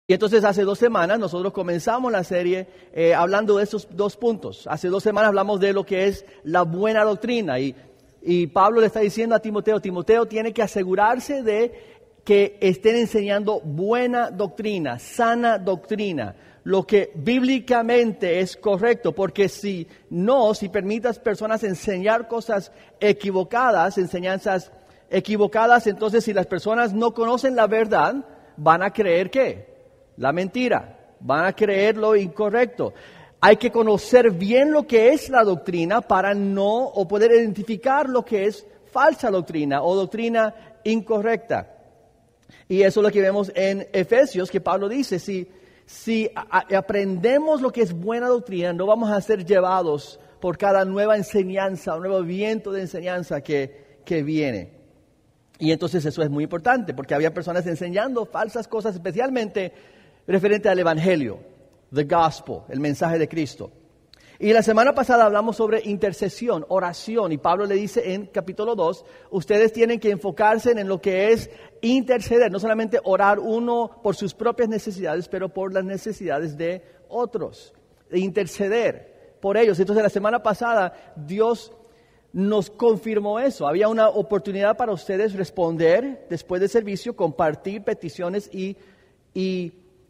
Y entonces hace 2 semanas nosotros comenzamos la serie hablando de esos 2 puntos. Hace 2 semanas hablamos de lo que es la buena doctrina y Pablo le está diciendo a Timoteo, Timoteo tiene que asegurarse de que estén enseñando buena doctrina, sana doctrina, lo que bíblicamente es correcto, porque si permitas personas enseñar cosas equivocadas, enseñanzas equivocadas, entonces si las personas no conocen la verdad, van a creer ¿qué? La mentira, van a creer lo incorrecto. Hay que conocer bien lo que es la doctrina para o poder identificar lo que es falsa doctrina o doctrina incorrecta. Y eso es lo que vemos en Efesios, que Pablo dice, si aprendemos lo que es buena doctrina, no vamos a ser llevados por cada nueva enseñanza, un nuevo viento de enseñanza que viene. Y entonces eso es muy importante, porque había personas enseñando falsas cosas, especialmente referente al Evangelio, the gospel, el mensaje de Cristo. Y la semana pasada hablamos sobre intercesión, oración, y Pablo le dice en capítulo 2, ustedes tienen que enfocarse en lo que es interceder, no solamente orar uno por sus propias necesidades, pero por las necesidades de otros, de interceder por ellos. Entonces la semana pasada Dios nos confirmó eso, había una oportunidad para ustedes responder después del servicio, compartir peticiones y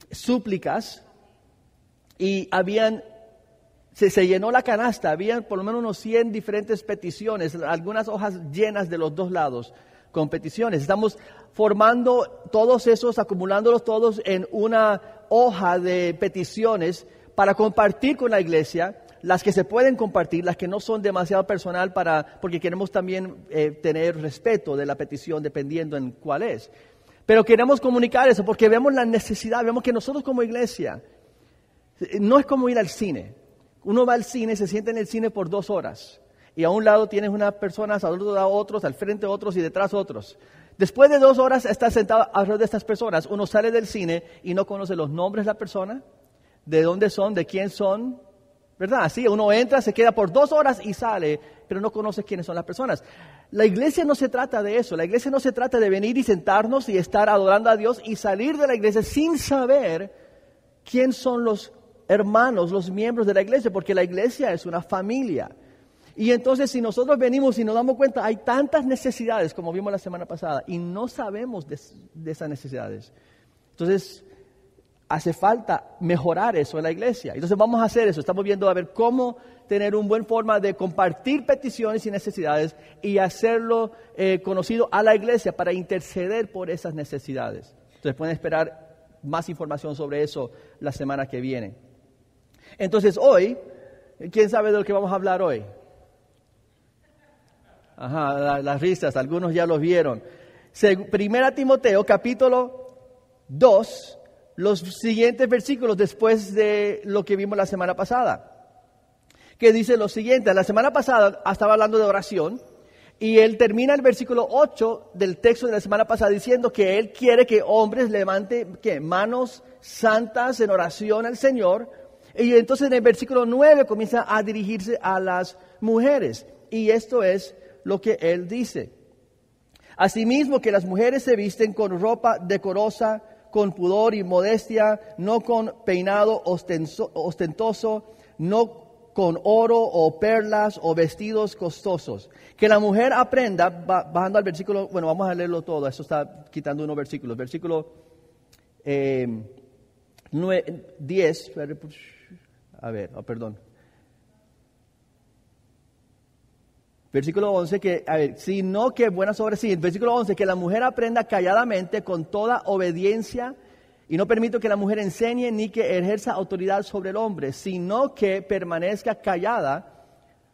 súplicas, y se llenó la canasta, habían por lo menos unos 100 diferentes peticiones, algunas hojas llenas de los 2 lados con peticiones. Estamos formando todos esos, acumulándolos todos en una hoja de peticiones para compartir con la iglesia, las que se pueden compartir, las que no son demasiado personal porque queremos también tener respeto de la petición dependiendo en cuál es. Pero queremos comunicar eso porque vemos la necesidad, vemos que nosotros como iglesia, no es como ir al cine. Uno va al cine, se sienta en el cine por 2 horas y a un lado tienes unas personas, al otro lado otros, al frente otros y detrás otros. Después de 2 horas estás sentado alrededor de estas personas, uno sale del cine y no conoce los nombres de la persona, de dónde son, de quién son, ¿verdad? Así uno entra, se queda por 2 horas y sale, pero no conoce quiénes son las personas. La iglesia no se trata de eso, la iglesia no se trata de venir y sentarnos y estar adorando a Dios y salir de la iglesia sin saber quién son los hermanos, los miembros de la iglesia, porque la iglesia es una familia. Y entonces si nosotros venimos y nos damos cuenta, hay tantas necesidades, como vimos la semana pasada, y no sabemos de esas necesidades. Entonces hace falta mejorar eso en la iglesia. Entonces vamos a hacer eso, estamos viendo a ver cómo tener una buena forma de compartir peticiones y necesidades y hacerlo conocido a la iglesia para interceder por esas necesidades. Entonces pueden esperar más información sobre eso la semana que viene. Entonces hoy, ¿quién sabe de lo que vamos a hablar hoy? Ajá, las risas, algunos ya los vieron. Primera Timoteo, capítulo 2, los siguientes versículos después de lo que vimos la semana pasada. Que dice lo siguiente, la semana pasada estaba hablando de oración y él termina el versículo 8 del texto de la semana pasada diciendo que él quiere que hombres levanten manos santas en oración al Señor. Y entonces en el versículo 9 comienza a dirigirse a las mujeres. Y esto es lo que él dice. Asimismo que las mujeres se visten con ropa decorosa, con pudor y modestia, no con peinado ostentoso, no con oro o perlas o vestidos costosos. Que la mujer aprenda, bajando al versículo, bueno, vamos a leerlo todo, eso está quitando unos versículos. Versículo 10, Versículo 11, sino que buenas obras, sí, versículo 11, que la mujer aprenda calladamente con toda obediencia, y no permito que la mujer enseñe ni que ejerza autoridad sobre el hombre, sino que permanezca callada,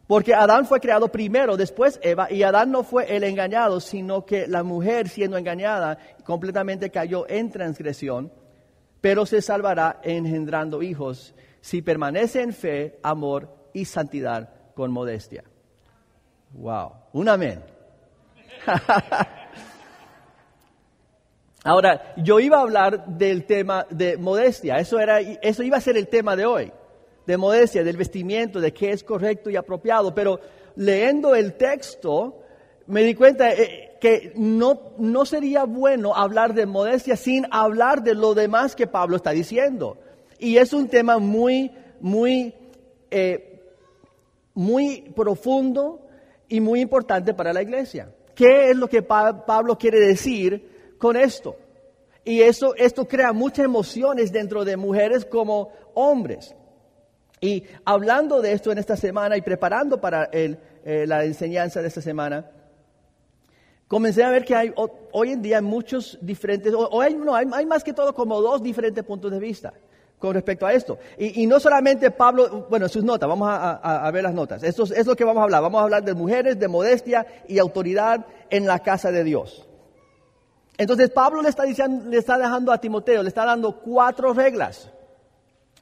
porque Adán fue creado primero, después Eva, y Adán no fue el engañado, sino que la mujer, siendo engañada, completamente cayó en transgresión, pero se salvará engendrando hijos, si permanece en fe, amor y santidad con modestia. Wow, un amén. Ahora, yo iba a hablar del tema de modestia, eso iba a ser el tema de hoy, de modestia, del vestimiento, de qué es correcto y apropiado, pero leyendo el texto me di cuenta, que no sería bueno hablar de modestia sin hablar de lo demás que Pablo está diciendo. Y es un tema muy profundo y muy importante para la iglesia. ¿Qué es lo que Pablo quiere decir con esto? Y esto crea muchas emociones dentro de mujeres como hombres. Y hablando de esto en esta semana y preparando para la enseñanza de esta semana, comencé a ver que hoy en día hay muchos diferentes, hay más que todo como 2 diferentes puntos de vista con respecto a esto. Y no solamente Pablo, bueno, sus notas, vamos a ver las notas. Esto es lo que vamos a hablar. Vamos a hablar de mujeres, de modestia y autoridad en la casa de Dios. Entonces Pablo le está dejando a Timoteo, le está dando 4 reglas.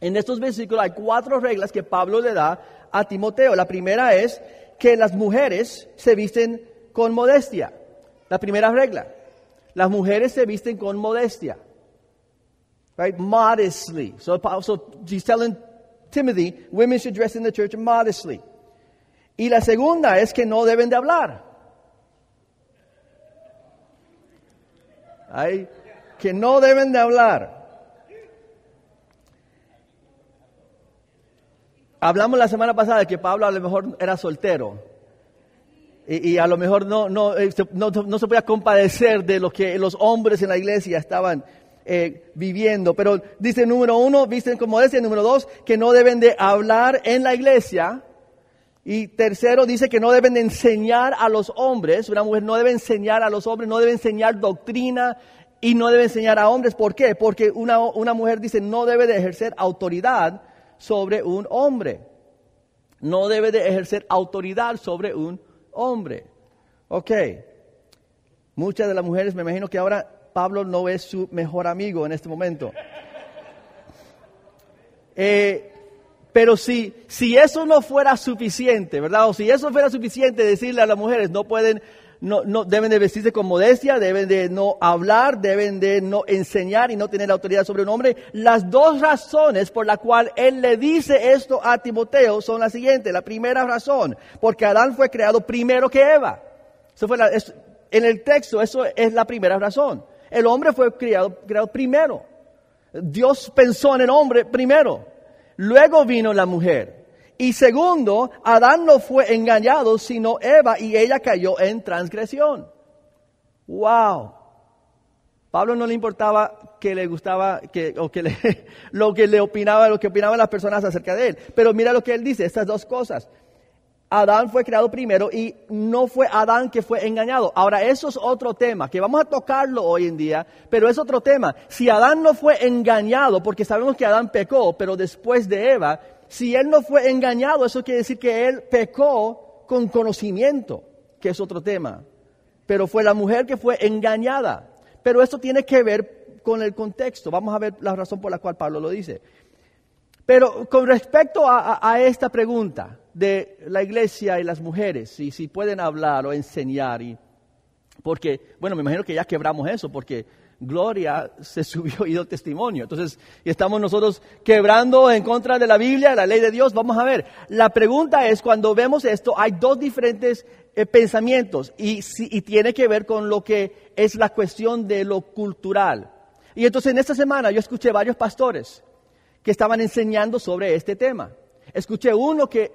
En estos versículos hay 4 reglas que Pablo le da a Timoteo. La primera es que las mujeres se visten con modestia. La primera regla. Las mujeres se visten con modestia. Right? Modestly. So he's telling Timothy, women should dress in the church modestly. Y la segunda es que no deben de hablar. Que no deben de hablar. Hablamos la semana pasada de que Pablo a lo mejor era soltero. Y a lo mejor no se podía compadecer de lo que los hombres en la iglesia estaban viviendo. Pero dice, número 1, visten con modestia. Número 2, que no deben de hablar en la iglesia. Y tercero, dice que no deben de enseñar a los hombres. Una mujer no debe enseñar a los hombres, no debe enseñar doctrina y no debe enseñar a hombres. ¿Por qué? Porque una mujer, dice, no debe de ejercer autoridad sobre un hombre. No debe de ejercer autoridad sobre un hombre. Ok. Muchas de las mujeres, me imagino que ahora Pablo no es su mejor amigo en este momento. Pero si eso no fuera suficiente, ¿verdad? O si eso fuera suficiente decirle a las mujeres, no deben de vestirse con modestia, deben de no hablar, deben de no enseñar y no tener autoridad sobre un hombre. Las 2 razones por las cuales él le dice esto a Timoteo son las siguientes. La primera razón, porque Adán fue creado primero que Eva. En el texto, eso es la primera razón. El hombre fue creado primero. Dios pensó en el hombre primero. Luego vino la mujer. Y segundo, Adán no fue engañado, sino Eva, y ella cayó en transgresión. ¡Wow! Pablo no le importaba que le gustaba, lo que opinaban las personas acerca de él. Pero mira lo que él dice, estas 2 cosas. Adán fue creado primero y no fue Adán que fue engañado. Ahora, eso es otro tema, que vamos a tocarlo hoy en día, pero es otro tema. Si Adán no fue engañado, porque sabemos que Adán pecó, pero después de Eva, si él no fue engañado, eso quiere decir que él pecó con conocimiento, que es otro tema. Pero fue la mujer que fue engañada. Pero esto tiene que ver con el contexto. Vamos a ver la razón por la cual Pablo lo dice. Pero con respecto a esta pregunta de la iglesia y las mujeres, si pueden hablar o enseñar, porque, bueno, me imagino que ya quebramos eso, porque Gloria se subió y dio testimonio. Entonces, estamos nosotros quebrando en contra de la Biblia, la ley de Dios. Vamos a ver, la pregunta es, cuando vemos esto, hay 2 diferentes pensamientos y tiene que ver con lo que es la cuestión de lo cultural. Y entonces en esta semana yo escuché varios pastores que estaban enseñando sobre este tema. Escuché uno que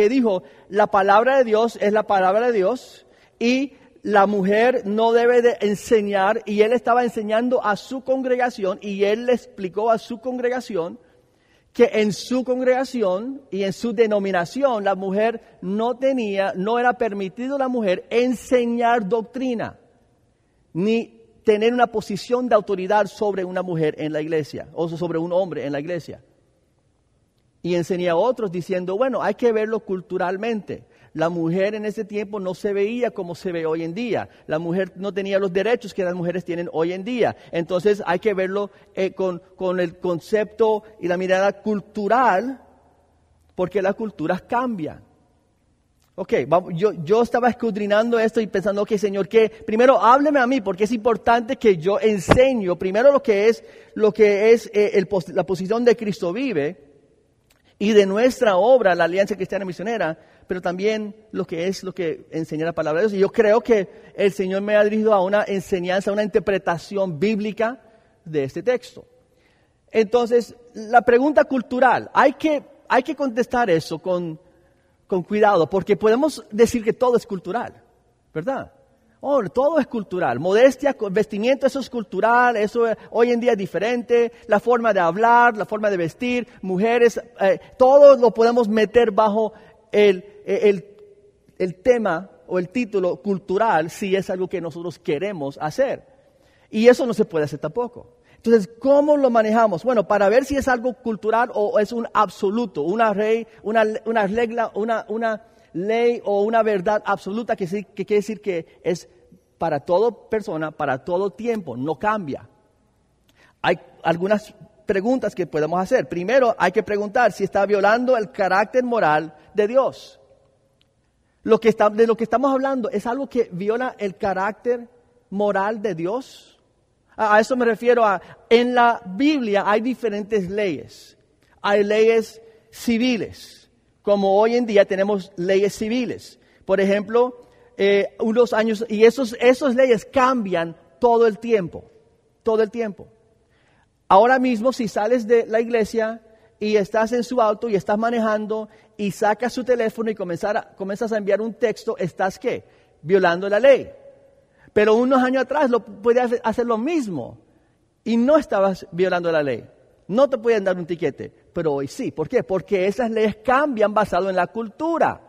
dijo, la palabra de Dios es la palabra de Dios y la mujer no debe de enseñar, y él estaba enseñando a su congregación y él le explicó a su congregación que en su congregación y en su denominación la mujer no era permitido la mujer enseñar doctrina ni tener una posición de autoridad sobre una mujer en la iglesia o sobre un hombre en la iglesia. Y enseñé a otros diciendo, bueno, hay que verlo culturalmente. La mujer en ese tiempo no se veía como se ve hoy en día. La mujer no tenía los derechos que las mujeres tienen hoy en día. Entonces hay que verlo con el concepto y la mirada cultural, porque las culturas cambian. Ok, yo estaba escudriñando esto y pensando, ok, Señor, que primero hábleme a mí, porque es importante que yo enseño primero lo que es la posición de Cristo vive y de nuestra obra, la Alianza Cristiana Misionera, pero también lo que enseña la palabra de Dios. Y yo creo que el Señor me ha dirigido a una enseñanza, a una interpretación bíblica de este texto. Entonces, la pregunta cultural, hay que contestar eso con cuidado, porque podemos decir que todo es cultural, ¿verdad? Todo es cultural. Modestia, vestimiento, eso es cultural, eso hoy en día es diferente. La forma de hablar, la forma de vestir, mujeres, todo lo podemos meter bajo el tema o el título cultural si es algo que nosotros queremos hacer. Y eso no se puede hacer tampoco. Entonces, ¿cómo lo manejamos? Bueno, para ver si es algo cultural o es un absoluto, una regla, una ley o una verdad absoluta que quiere decir que es para toda persona, para todo tiempo, no cambia. Hay algunas preguntas que podemos hacer. Primero, hay que preguntar si está violando el carácter moral de Dios. De lo que estamos hablando, ¿es algo que viola el carácter moral de Dios? A eso me refiero en la Biblia hay diferentes leyes. Hay leyes civiles, como hoy en día tenemos leyes civiles. Por ejemplo, unos años, y esas leyes cambian todo el tiempo. Ahora mismo, si sales de la iglesia y estás en su auto y estás manejando y sacas su teléfono y comienzas a enviar un texto, ¿estás qué? Violando la ley. Pero unos años atrás podías hacer lo mismo y no estabas violando la ley. No te podían dar un tiquete, pero hoy sí. ¿Por qué? Porque esas leyes cambian basado en la cultura,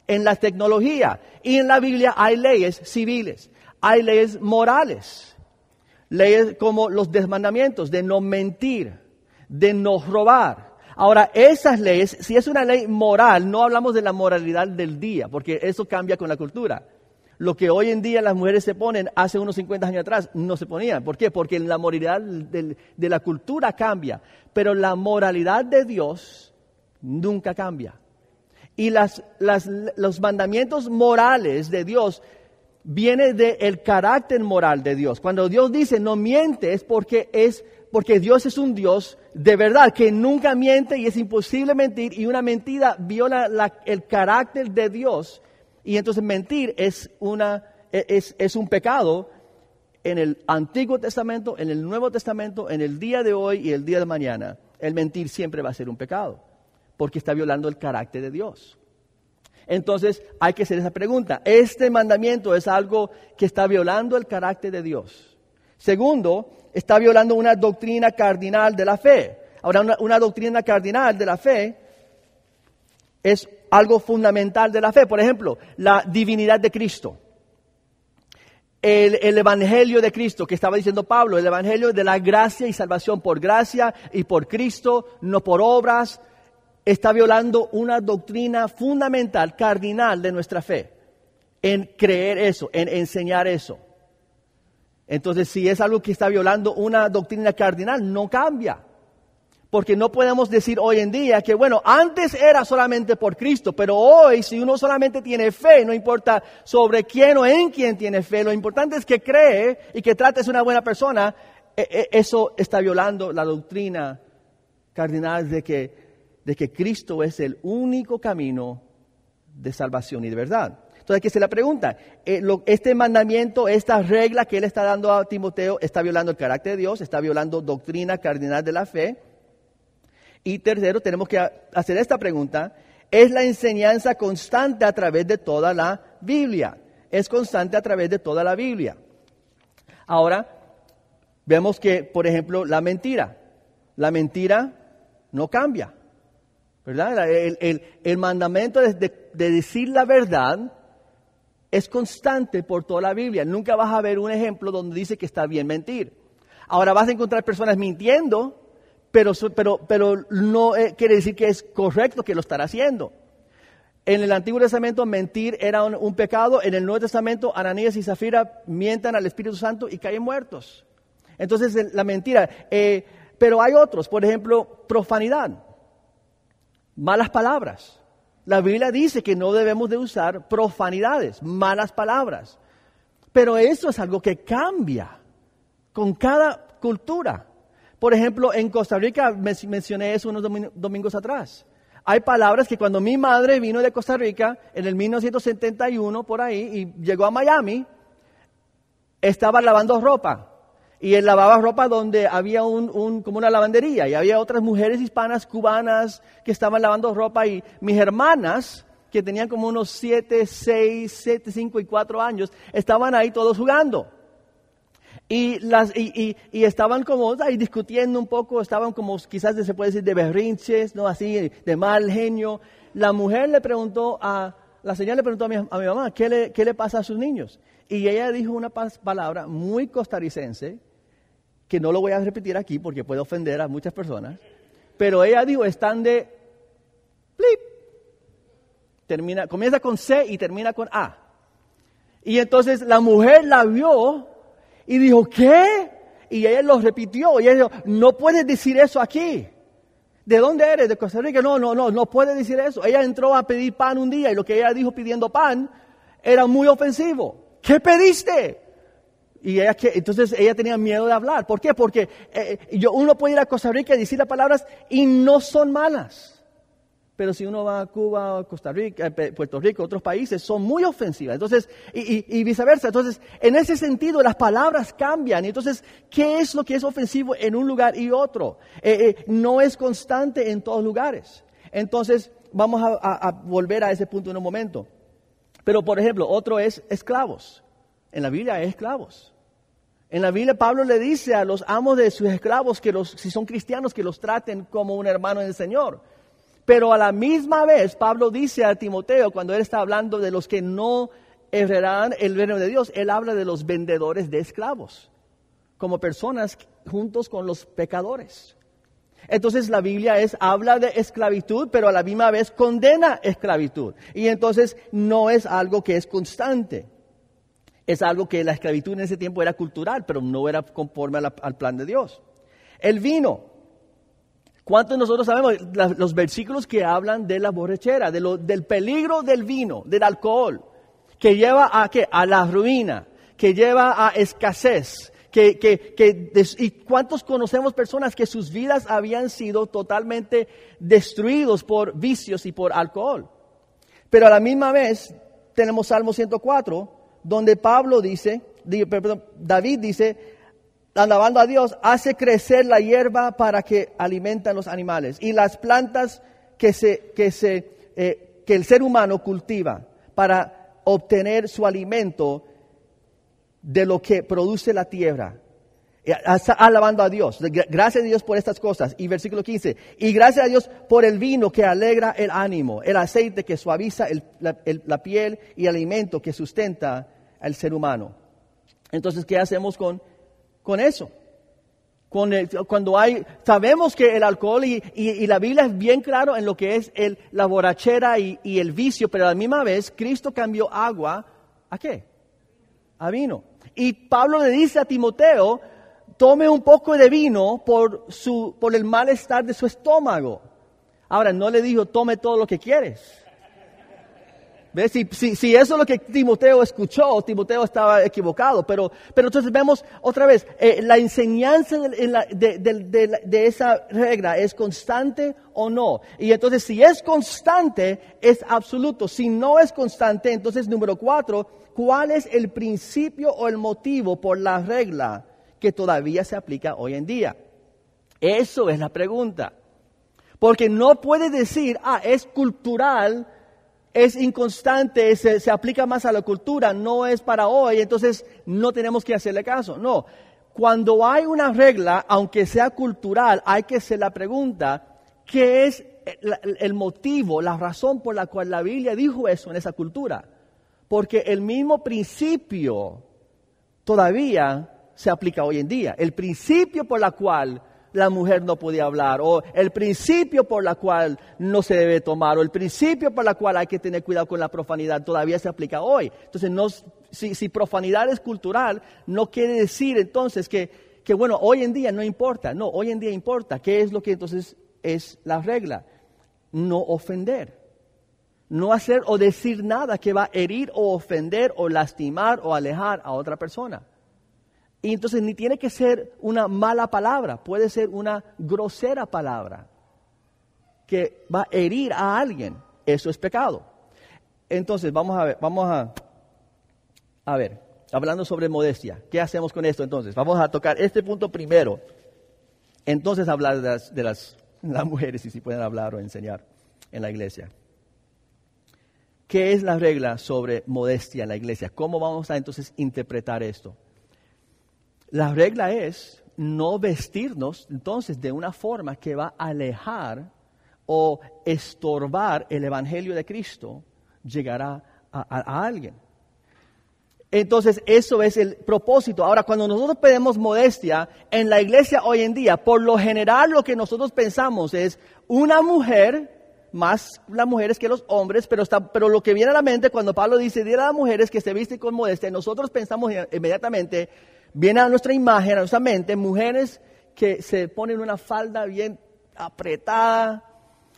en la tecnología. Y en la Biblia hay leyes civiles, hay leyes morales. Leyes como los 10 mandamientos de no mentir, de no robar. Ahora, esas leyes, si es una ley moral, no hablamos de la moralidad del día, porque eso cambia con la cultura. Lo que hoy en día las mujeres se ponen, hace unos 50 años atrás, no se ponían. ¿Por qué? Porque la moralidad de la cultura cambia, pero la moralidad de Dios nunca cambia. Y los mandamientos morales de Dios vienen del carácter moral de Dios. Cuando Dios dice no miente es porque Dios es un Dios de verdad, que nunca miente y es imposible mentir, y una mentira viola el carácter de Dios. Y entonces mentir es un pecado en el Antiguo Testamento, en el Nuevo Testamento, en el día de hoy y el día de mañana. El mentir siempre va a ser un pecado, porque está violando el carácter de Dios. Entonces hay que hacer esa pregunta. ¿Este mandamiento es algo que está violando el carácter de Dios? Segundo, está violando una doctrina cardinal de la fe. Ahora, una doctrina cardinal de la fe es algo fundamental de la fe. Por ejemplo, la divinidad de Cristo. El evangelio de Cristo, que estaba diciendo Pablo, el evangelio de la gracia y salvación por gracia y por Cristo, no por obras, está violando una doctrina fundamental, cardinal de nuestra fe, en creer eso, en enseñar eso. Entonces, si es algo que está violando una doctrina cardinal, no cambia. Porque no podemos decir hoy en día que, bueno, antes era solamente por Cristo, pero hoy si uno solamente tiene fe, no importa sobre quién o en quién tiene fe, lo importante es que cree y que trate de ser una buena persona, eso está violando la doctrina cardinal de que Cristo es el único camino de salvación y de verdad. Entonces hay que hacer la pregunta, este mandamiento, esta regla que él está dando a Timoteo, ¿está violando el carácter de Dios? ¿Está violando doctrina cardinal de la fe? Y tercero, tenemos que hacer esta pregunta, ¿es la enseñanza constante a través de toda la Biblia? Es constante a través de toda la Biblia. Ahora, vemos que, por ejemplo, la mentira no cambia, ¿verdad? El mandamiento de decir la verdad es constante por toda la Biblia. Nunca vas a ver un ejemplo donde dice que está bien mentir. Ahora vas a encontrar personas mintiendo, pero no quiere decir que es correcto que lo están haciendo. En el Antiguo Testamento mentir era un pecado. En el Nuevo Testamento Ananías y Zafira mientan al Espíritu Santo y caen muertos. Entonces la mentira. Pero hay otros, por ejemplo, profanidad, malas palabras. La Biblia dice que no debemos de usar profanidades, malas palabras. Pero eso es algo que cambia con cada cultura. Por ejemplo, en Costa Rica, mencioné eso unos domingos atrás, Hay palabras que cuando mi madre vino de Costa Rica en el 1971 por ahí y llegó a Miami, estaba lavando ropa. Y él lavaba ropa donde había como una lavandería y había otras mujeres hispanas, cubanas, que estaban lavando ropa y mis hermanas, que tenían como unos 7, 5 y 4 años, estaban ahí todos jugando. Y estaban como ahí discutiendo un poco, estaban como quizás se puede decir de berrinches, ¿no? Así, de mal genio. La señora le preguntó a mi mamá, ¿qué le pasa a sus niños? Y ella dijo una palabra muy costarricense, que no lo voy a repetir aquí porque puede ofender a muchas personas, pero ella dijo, están de plip. Comienza con C y termina con A. Y entonces la mujer la vio y dijo, ¿qué? Y ella lo repitió y ella dijo, no puedes decir eso aquí. ¿De dónde eres? ¿De Costa Rica? No puede decir eso. Ella entró a pedir pan un día y lo que ella dijo pidiendo pan era muy ofensivo. ¿Qué pediste? Y entonces ella tenía miedo de hablar. ¿Por qué? Porque uno puede ir a Costa Rica y decir las palabras y no son malas. Pero si uno va a Cuba, Costa Rica, Puerto Rico, otros países, son muy ofensivas. Entonces, y viceversa. Entonces, en ese sentido, las palabras cambian. Entonces, ¿qué es lo que es ofensivo en un lugar y otro? No es constante en todos lugares. Entonces, vamos a volver a ese punto en un momento. Pero, por ejemplo, otro es esclavos. En la Biblia hay esclavos. En la Biblia Pablo le dice a los amos de sus esclavos que si son cristianos, que los traten como un hermano en el Señor. Pero a la misma vez Pablo dice a Timoteo, cuando él está hablando de los que no heredarán el reino de Dios, él habla de los vendedores de esclavos, como personas juntos con los pecadores. Entonces la Biblia habla de esclavitud, pero a la misma vez condena esclavitud. Y entonces no es algo que es constante. Es algo que la esclavitud en ese tiempo era cultural, pero no era conforme al plan de Dios. El vino. ¿Cuántos de nosotros sabemos los versículos que hablan de la borrachera, del peligro del vino, del alcohol, que lleva a ¿qué? A la ruina, que lleva a escasez? ¿Y cuántos conocemos personas que sus vidas habían sido totalmente destruidos por vicios y por alcohol? Pero a la misma vez tenemos Salmo 104, donde David dice, alabando a Dios, hace crecer la hierba para que alimentan los animales y las plantas que el ser humano cultiva para obtener su alimento de lo que produce la tierra. Está alabando a Dios. Gracias a Dios por estas cosas. Y versículo 15. Y gracias a Dios por el vino que alegra el ánimo, el aceite que suaviza la piel y el alimento que sustenta al ser humano. Entonces, ¿qué hacemos con eso? Sabemos que el alcohol y la Biblia es bien claro en lo que es la borrachera y el vicio, pero a la misma vez Cristo cambió agua, ¿a qué? A vino. Y Pablo le dice a Timoteo, tome un poco de vino por el malestar de su estómago. Ahora, no le dijo, tome todo lo que quieres. ¿Ves? Si eso es lo que Timoteo escuchó, Timoteo estaba equivocado. Pero entonces vemos otra vez, la enseñanza de esa regla, ¿es constante o no? Y entonces si es constante, es absoluto. Si no es constante, entonces número 4, ¿cuál es el principio o el motivo por la regla que todavía se aplica hoy en día? Eso es la pregunta. Porque no puede decir, es cultural, es inconstante, se aplica más a la cultura, no es para hoy, entonces no tenemos que hacerle caso. No, cuando hay una regla, aunque sea cultural, hay que hacer la pregunta, ¿qué es el motivo, la razón por la cual la Biblia dijo eso en esa cultura? Porque el mismo principio todavía se aplica hoy en día. El principio por la cual la mujer no podía hablar, o el principio por la cual no se debe tomar, o el principio por la cual hay que tener cuidado con la profanidad, todavía se aplica hoy. Entonces, si profanidad es cultural, no quiere decir entonces que bueno, hoy en día no importa. No, hoy en día importa. ¿Qué es lo que entonces es la regla? No ofender. No hacer o decir nada que va a herir o ofender o lastimar o alejar a otra persona. Y entonces ni tiene que ser una mala palabra, puede ser una grosera palabra. que va a herir a alguien, eso es pecado. Entonces, vamos a ver, hablando sobre modestia, ¿qué hacemos con esto entonces? Vamos a tocar este punto primero. Entonces, hablar de las mujeres, y si pueden hablar o enseñar en la iglesia. ¿Qué es la regla sobre modestia en la iglesia? ¿Cómo vamos a entonces interpretar esto? La regla es no vestirnos entonces de una forma que va a alejar o estorbar el evangelio de Cristo llegar a alguien. Entonces, eso es el propósito. Ahora, cuando nosotros pedimos modestia en la iglesia hoy en día, por lo general lo que nosotros pensamos es una mujer, más las mujeres que los hombres, pero lo que viene a la mente cuando Pablo dice, dile a las mujeres que se visten con modestia, nosotros pensamos inmediatamente, viene a nuestra imagen, a nuestra mente, mujeres que se ponen una falda bien apretada,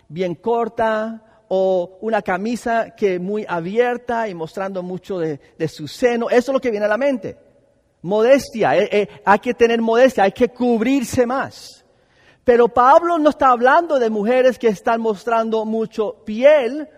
bien corta, o una camisa que muy abierta y mostrando mucho de su seno. Eso es lo que viene a la mente. Modestia, hay que tener modestia, hay que cubrirse más. Pero Pablo no está hablando de mujeres que están mostrando mucho piel.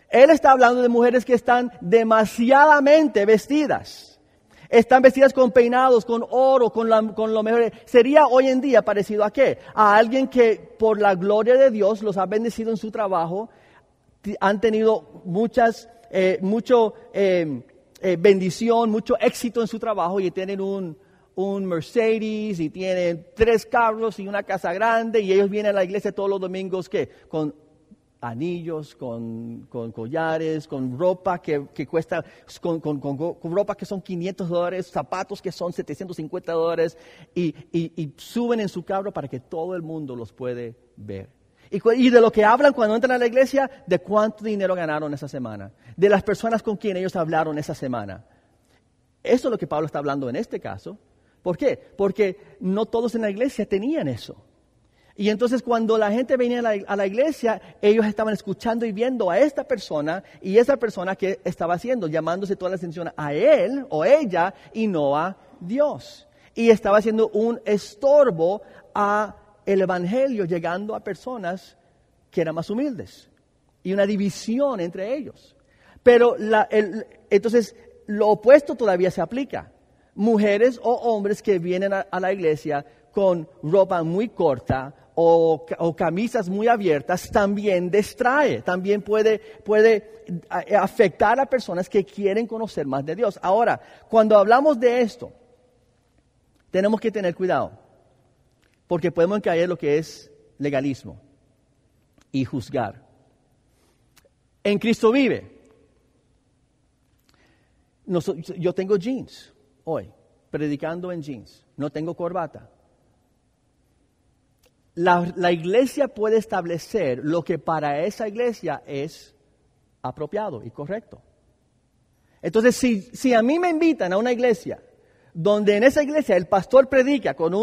Él está hablando de mujeres que están demasiadamente vestidas. Están vestidas con peinados, con oro, con lo mejor. Sería hoy en día parecido a ¿qué? A alguien que por la gloria de Dios los ha bendecido en su trabajo, han tenido mucho bendición, mucho éxito en su trabajo y tienen un Mercedes y tienen 3 carros y una casa grande y ellos vienen a la iglesia todos los domingos ¿qué? Con anillos, con collares, con ropa que cuesta, con ropa que son $500, zapatos que son $750 y suben en su carro para que todo el mundo los puede ver. Y de lo que hablan cuando entran a la iglesia, de cuánto dinero ganaron esa semana, de las personas con quien ellos hablaron esa semana. Eso es lo que Pablo está hablando en este caso. ¿Por qué? Porque no todos en la iglesia tenían eso. Y entonces cuando la gente venía a la iglesia, ellos estaban escuchando y viendo a esta persona, y esa persona que estaba haciendo, llamándose toda la atención a él o ella y no a Dios. Y estaba haciendo un estorbo a el evangelio, llegando a personas que eran más humildes y una división entre ellos. Pero entonces lo opuesto todavía se aplica. Mujeres o hombres que vienen a la iglesia con ropa muy corta o camisas muy abiertas también distrae, también puede afectar a personas que quieren conocer más de Dios. Ahora, cuando hablamos de esto, tenemos que tener cuidado. Porque podemos caer en lo que es legalismo y juzgar. En Cristo vive. Yo tengo jeans hoy, predicando en jeans. No tengo corbata. La iglesia puede establecer lo que para esa iglesia es apropiado y correcto. Entonces, si a mí me invitan a una iglesia donde en esa iglesia el pastor predica con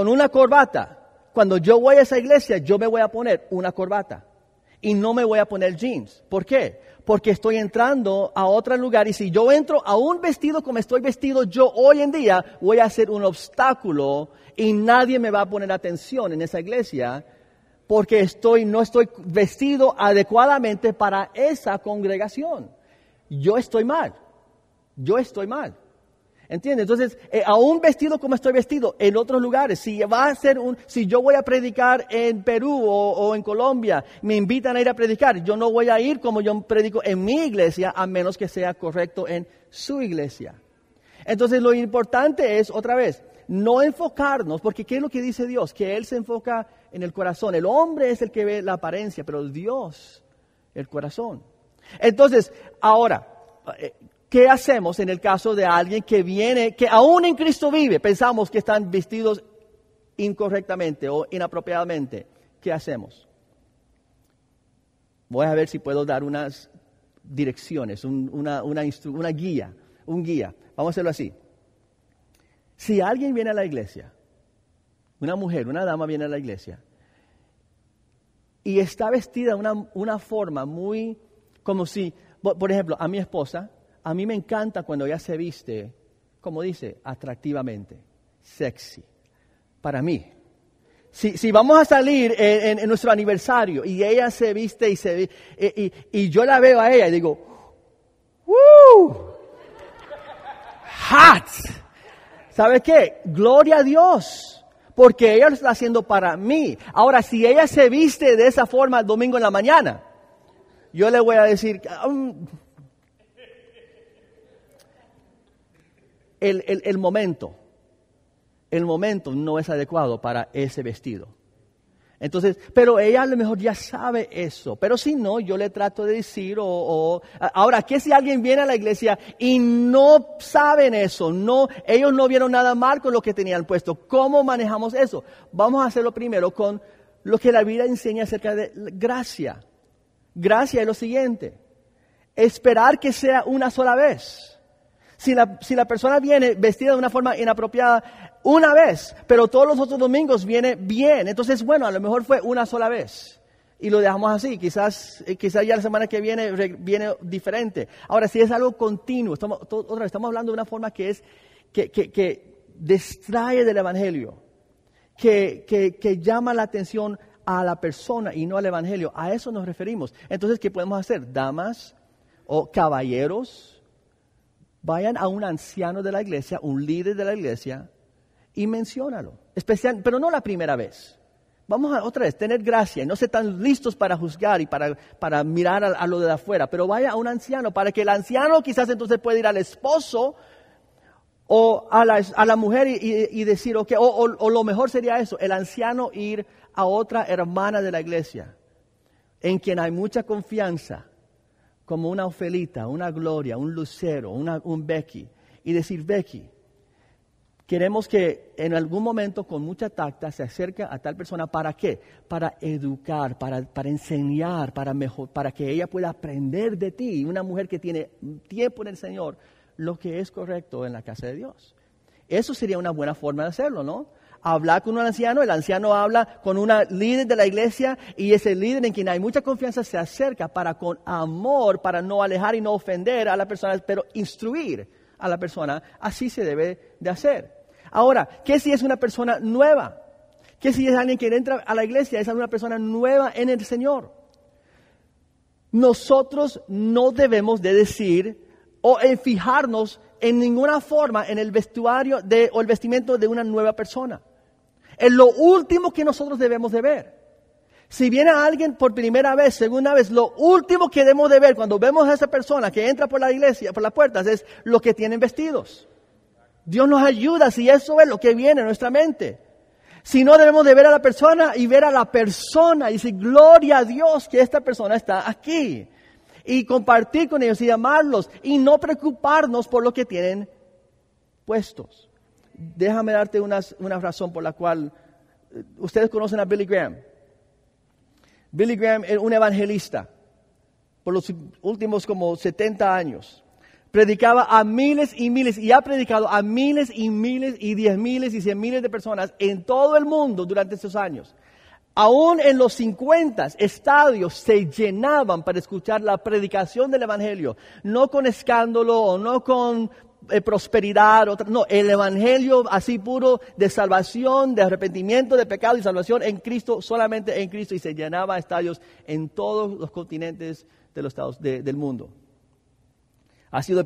una corbata, cuando yo voy a esa iglesia yo me voy a poner una corbata y no me voy a poner jeans. ¿Por qué? Porque estoy entrando a otro lugar y si yo entro aún vestido como estoy vestido yo hoy en día, voy a ser un obstáculo y nadie me va a poner atención en esa iglesia porque no estoy vestido adecuadamente para esa congregación. Yo estoy mal. ¿Entiendes? Entonces, aún vestido como estoy vestido en otros lugares, si yo voy a predicar en Perú o en Colombia, me invitan a ir a predicar, yo no voy a ir como yo predico en mi iglesia, a menos que sea correcto en su iglesia. Entonces, lo importante es, otra vez, no enfocarnos, porque ¿qué es lo que dice Dios? Que Él se enfoca en el corazón. El hombre es el que ve la apariencia, pero Dios, el corazón. Entonces, ahora, ¿qué hacemos en el caso de alguien que aún en Cristo vive? Pensamos que están vestidos incorrectamente o inapropiadamente. ¿Qué hacemos? Voy a ver si puedo dar unas direcciones, una guía, un guía. Vamos a hacerlo así. Si alguien viene a la iglesia, una mujer, una dama viene a la iglesia y está vestida de una forma muy, como si, por ejemplo, a mi esposa, a mí me encanta cuando ella se viste, como dice, atractivamente, sexy. Para mí, Si vamos a salir en nuestro aniversario y ella se viste y yo la veo a ella y digo, ¡woo! ¡Hot! ¿Sabe qué? Gloria a Dios, porque ella lo está haciendo para mí. Ahora, si ella se viste de esa forma el domingo en la mañana, yo le voy a decir, el momento no es adecuado para ese vestido. Entonces, pero ella a lo mejor ya sabe eso. Pero si no, yo le trato de decir, ahora, ¿qué si alguien viene a la iglesia y no saben eso? Ellos no vieron nada mal con lo que tenían puesto. ¿Cómo manejamos eso? Vamos a hacerlo primero con lo que la Biblia enseña acerca de gracia. Gracia es lo siguiente: esperar que sea una sola vez. Si la persona viene vestida de una forma inapropiada una vez, pero todos los otros domingos viene bien, entonces bueno, a lo mejor fue una sola vez y lo dejamos así. Quizás ya la semana que viene diferente. Ahora, si es algo continuo, estamos hablando de una forma que distrae del evangelio, que llama la atención a la persona y no al evangelio. A eso nos referimos. Entonces, ¿qué podemos hacer? Damas o caballeros, vayan a un anciano de la iglesia, un líder de la iglesia, y menciónalo. Pero no la primera vez. Vamos a otra vez, tener gracia, y no ser tan listos para juzgar y para mirar a lo de afuera, pero vaya a un anciano, para que el anciano quizás entonces pueda ir al esposo o a la mujer y decir, okay, o lo mejor sería eso, el anciano ir a otra hermana de la iglesia, en quien hay mucha confianza, como una Ofelita, una Gloria, un Lucero, un Becky, y decir, Becky, queremos que en algún momento con mucha tacta se acerque a tal persona. ¿Para qué? Para educar, para enseñar, para que ella pueda aprender de ti. Una mujer que tiene tiempo en el Señor, lo que es correcto en la casa de Dios. Eso sería una buena forma de hacerlo, ¿no? Hablar con un anciano, el anciano habla con una líder de la iglesia y ese líder en quien hay mucha confianza se acerca para con amor, para no alejar y no ofender a la persona, pero instruir a la persona. Así se debe de hacer. Ahora, ¿qué si es una persona nueva? ¿Qué si es alguien que entra a la iglesia, es una persona nueva en el Señor? Nosotros no debemos de decir o fijarnos en ninguna forma en el vestuario o el vestimento de una nueva persona. Es lo último que nosotros debemos de ver. Si viene alguien por primera vez, segunda vez, lo último que debemos de ver cuando vemos a esa persona que entra por la iglesia, por las puertas, es lo que tienen vestidos. Dios nos ayuda si eso es lo que viene en nuestra mente. Si no, debemos de ver a la persona y ver a la persona y decir, gloria a Dios que esta persona está aquí. Y compartir con ellos y amarlos y no preocuparnos por lo que tienen puestos. Déjame darte una razón por la cual ustedes conocen a Billy Graham. Billy Graham era un evangelista por los últimos como 70 años. Predicaba a miles y miles y ha predicado a miles y miles y 10,000 y 100,000 de personas en todo el mundo durante estos años. Aún en los 50 estadios se llenaban para escuchar la predicación del evangelio, no con escándalo o no con prosperidad, no, el evangelio así puro de salvación, de arrepentimiento, de pecado y salvación en Cristo, solamente en Cristo, y se llenaba estadios en todos los continentes de los estados del mundo. Ha sido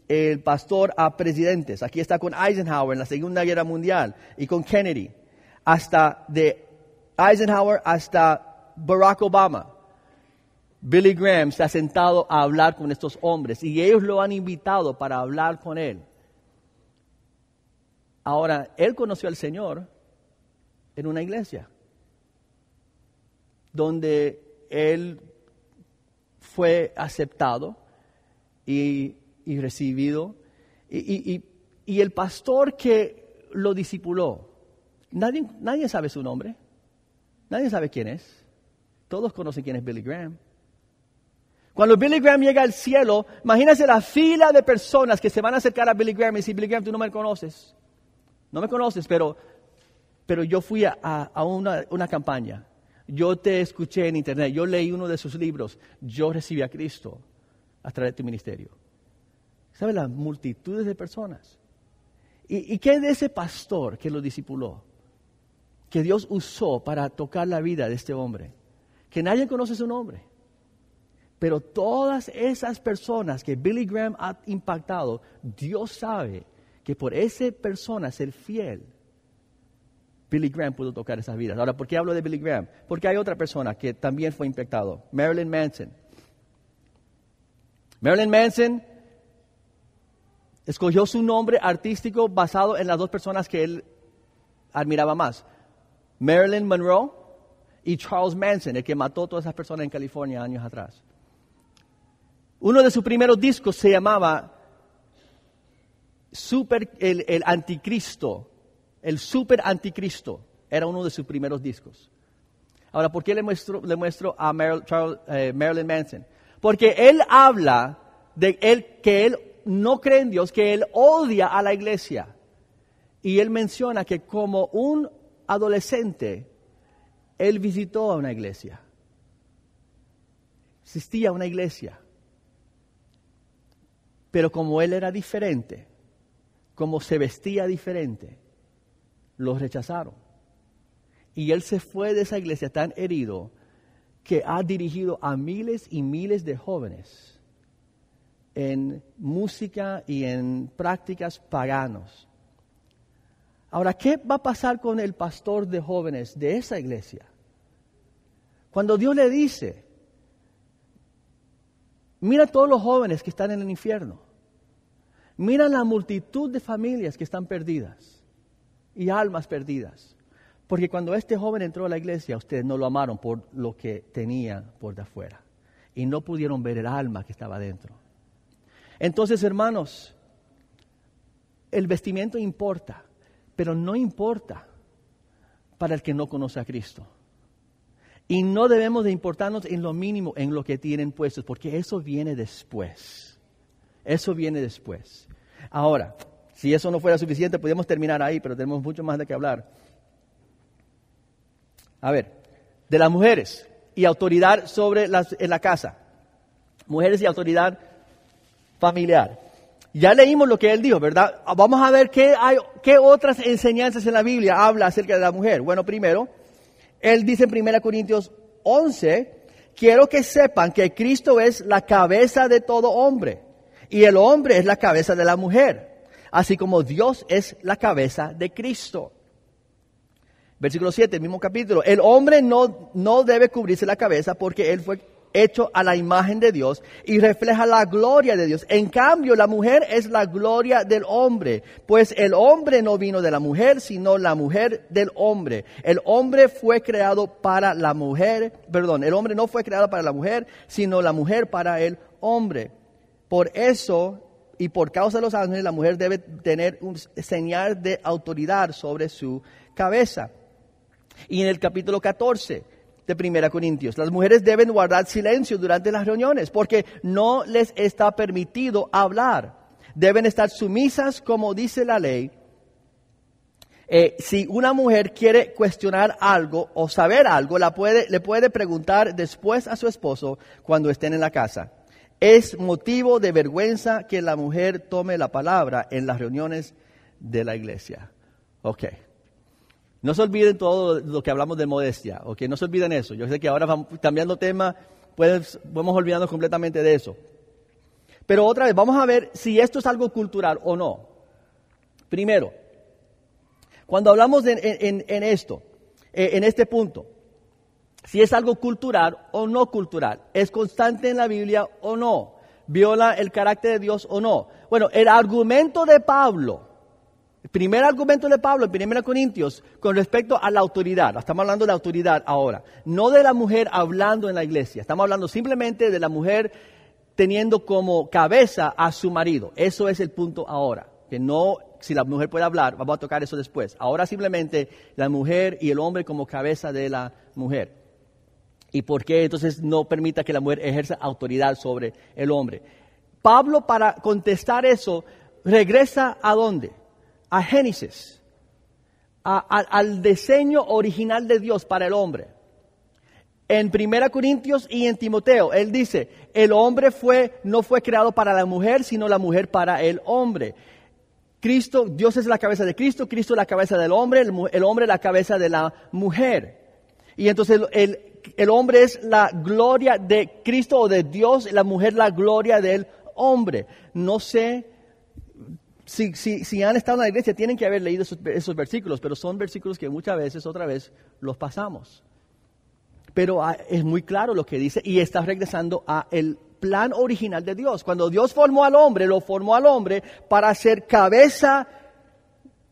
el pastor a presidentes. Aquí está con Eisenhower en la Segunda Guerra Mundial y con Kennedy, hasta de Eisenhower hasta Barack Obama. Billy Graham está sentado a hablar con estos hombres y ellos lo han invitado para hablar con él. Ahora, él conoció al Señor en una iglesia donde él fue aceptado y recibido. Y el pastor que lo discipuló, nadie sabe su nombre, nadie sabe quién es. Todos conocen quién es Billy Graham. Cuando Billy Graham llega al cielo, imagínense la fila de personas que se van a acercar a Billy Graham y decir, Billy Graham, tú no me conoces. No me conoces, pero yo fui a una campaña. Yo te escuché en internet, yo leí uno de sus libros. Yo recibí a Cristo a través de tu ministerio. ¿Sabes? Las multitudes de personas. ¿Y qué de ese pastor que lo discipuló? que Dios usó para tocar la vida de este hombre, que nadie conoce su nombre. Pero todas esas personas que Billy Graham ha impactado, Dios sabe que por esa persona ser fiel, Billy Graham pudo tocar esas vidas. Ahora, ¿por qué hablo de Billy Graham? Porque hay otra persona que también fue impactado, Marilyn Manson. Marilyn Manson escogió su nombre artístico basado en las dos personas que él admiraba más. Marilyn Monroe y Charles Manson, el que mató a todas esas personas en California años atrás. Uno de sus primeros discos se llamaba el Anticristo. El Super Anticristo era uno de sus primeros discos. Ahora, ¿por qué le muestro a Marilyn Manson? Porque él habla de que él no cree en Dios, que él odia a la iglesia. Y él menciona que como un adolescente, él visitó a una iglesia. Existía una iglesia. Pero como él era diferente, como se vestía diferente, los rechazaron. Y él se fue de esa iglesia tan herido que ha dirigido a miles y miles de jóvenes en música y en prácticas paganos. Ahora, ¿qué va a pasar con el pastor de jóvenes de esa iglesia? Cuando Dios le dice, mira todos los jóvenes que están en el infierno. Mira la multitud de familias que están perdidas y almas perdidas. Porque cuando este joven entró a la iglesia, ustedes no lo amaron por lo que tenía por de afuera. Y no pudieron ver el alma que estaba dentro. Entonces, hermanos, el vestimento importa, pero no importa para el que no conoce a Cristo. Y no debemos de importarnos en lo mínimo, en lo que tienen puestos, porque eso viene después. Eso viene después. Ahora, si eso no fuera suficiente, podríamos terminar ahí, pero tenemos mucho más de qué hablar. A ver, de las mujeres y autoridad en la casa. Mujeres y autoridad familiar. Ya leímos lo que él dijo, ¿verdad? Vamos a ver qué otras enseñanzas en la Biblia habla acerca de la mujer. Bueno, primero, él dice en 1 Corintios 11, quiero que sepan que Cristo es la cabeza de todo hombre y el hombre es la cabeza de la mujer, así como Dios es la cabeza de Cristo. Versículo 7, el mismo capítulo. El hombre no debe cubrirse la cabeza porque él fue hecho a la imagen de Dios y refleja la gloria de Dios. En cambio, la mujer es la gloria del hombre, pues el hombre no vino de la mujer, sino la mujer del hombre. El hombre fue creado para la mujer, el hombre no fue creado para la mujer, sino la mujer para el hombre. Por eso y por causa de los ángeles, la mujer debe tener un señal de autoridad sobre su cabeza. Y en el capítulo 14 de 1 Corintios, las mujeres deben guardar silencio durante las reuniones porque no les está permitido hablar. Deben estar sumisas como dice la ley. Si una mujer quiere cuestionar algo o saber algo, le puede preguntar después a su esposo cuando estén en la casa. Es motivo de vergüenza que la mujer tome la palabra en las reuniones de la iglesia. Ok. No se olviden todo lo que hablamos de modestia. Ok, no se olviden eso. Yo sé que ahora vamos cambiando tema, podemos olvidarnos completamente de eso. Pero otra vez, vamos a ver si esto es algo cultural o no. Primero, cuando hablamos en esto, en este punto, si es algo cultural o no cultural, es constante en la Biblia o no, viola el carácter de Dios o no. Bueno, el argumento de Pablo, el primer argumento de Pablo en 1 Corintios con respecto a la autoridad, estamos hablando de la autoridad ahora, no de la mujer hablando en la iglesia, estamos hablando simplemente de la mujer teniendo como cabeza a su marido. Eso es el punto ahora, que no, si la mujer puede hablar, vamos a tocar eso después. Ahora simplemente la mujer y el hombre como cabeza de la mujer. ¿Y por qué entonces no permita que la mujer ejerza autoridad sobre el hombre? Pablo, para contestar eso, regresa ¿a dónde? A Génesis, al diseño original de Dios para el hombre. En 1 Corintios y en Timoteo, él dice, el hombre no fue creado para la mujer, sino la mujer para el hombre. Cristo, Dios es la cabeza de Cristo, Cristo es la cabeza del hombre, el hombre es la cabeza de la mujer. Y entonces el hombre es la gloria de Cristo o de Dios, y la mujer la gloria del hombre. No sé si han estado en la iglesia, tienen que haber leído esos versículos, pero son versículos que muchas veces, otra vez, los pasamos. Pero es muy claro lo que dice y está regresando a el plan original de Dios. Cuando Dios formó al hombre, lo formó al hombre para ser cabeza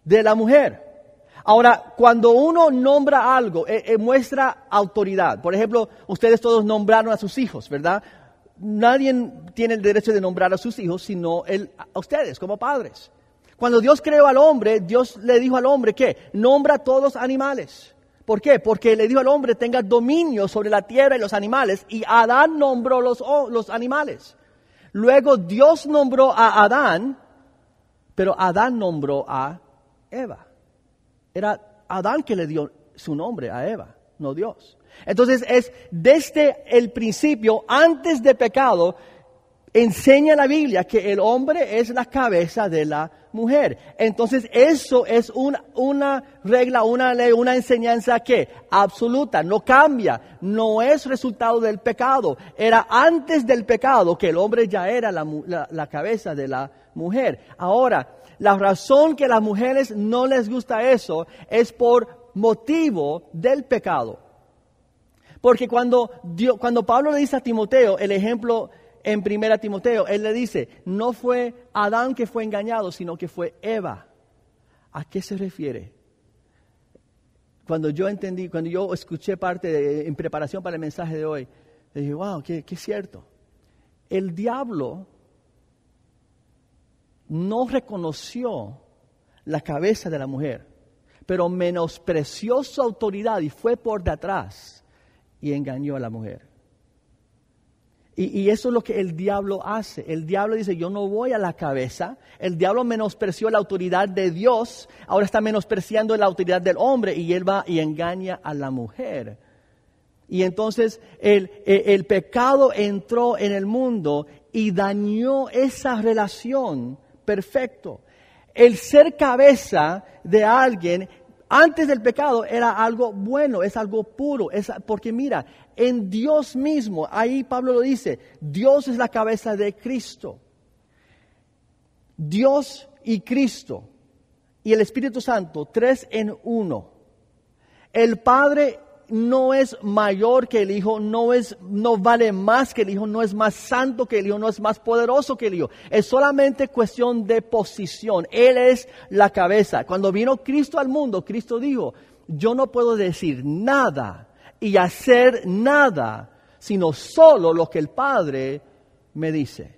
de la mujer. Ahora, cuando uno nombra algo, muestra autoridad. Por ejemplo, ustedes todos nombraron a sus hijos, ¿verdad? Nadie tiene el derecho de nombrar a sus hijos sino a ustedes como padres. Cuando Dios creó al hombre, Dios le dijo al hombre que nombra a todos los animales. ¿Por qué? Porque le dijo al hombre tenga dominio sobre la tierra y los animales, y Adán nombró los animales. Luego Dios nombró a Adán, pero Adán nombró a Eva. Era Adán que le dio su nombre a Eva, no Dios. Entonces es desde el principio, antes del pecado, enseña la Biblia que el hombre es la cabeza de la mujer. Entonces eso es una regla, una ley, una enseñanza que absoluta, no cambia, no es resultado del pecado. Era antes del pecado que el hombre ya era la cabeza de la mujer. Ahora, la razón que a las mujeres no les gusta eso es por motivo del pecado. Porque cuando Pablo le dice a Timoteo, el ejemplo en 1 Timoteo, él le dice, no fue Adán que fue engañado, sino que fue Eva. ¿A qué se refiere? Cuando yo escuché en preparación para el mensaje de hoy, dije, wow, qué cierto. El diablo no reconoció la cabeza de la mujer, pero menospreció su autoridad y fue por detrás y engañó a la mujer. Y eso es lo que el diablo hace. El diablo dice, yo no voy a la cabeza. El diablo menospreció la autoridad de Dios, ahora está menospreciando la autoridad del hombre y él va y engaña a la mujer. Y entonces el pecado entró en el mundo y dañó esa relación perfecto. El ser cabeza de alguien antes del pecado era algo bueno, es algo puro, porque mira, en Dios mismo, ahí Pablo lo dice, Dios es la cabeza de Cristo. Dios y Cristo y el Espíritu Santo, 3 en 1. El Padre no es mayor que el Hijo, no vale más que el Hijo, no es más santo que el Hijo, no es más poderoso que el Hijo. Es solamente cuestión de posición. Él es la cabeza. Cuando vino Cristo al mundo, Cristo dijo, yo no puedo decir nada y hacer nada, sino solo lo que el Padre me dice.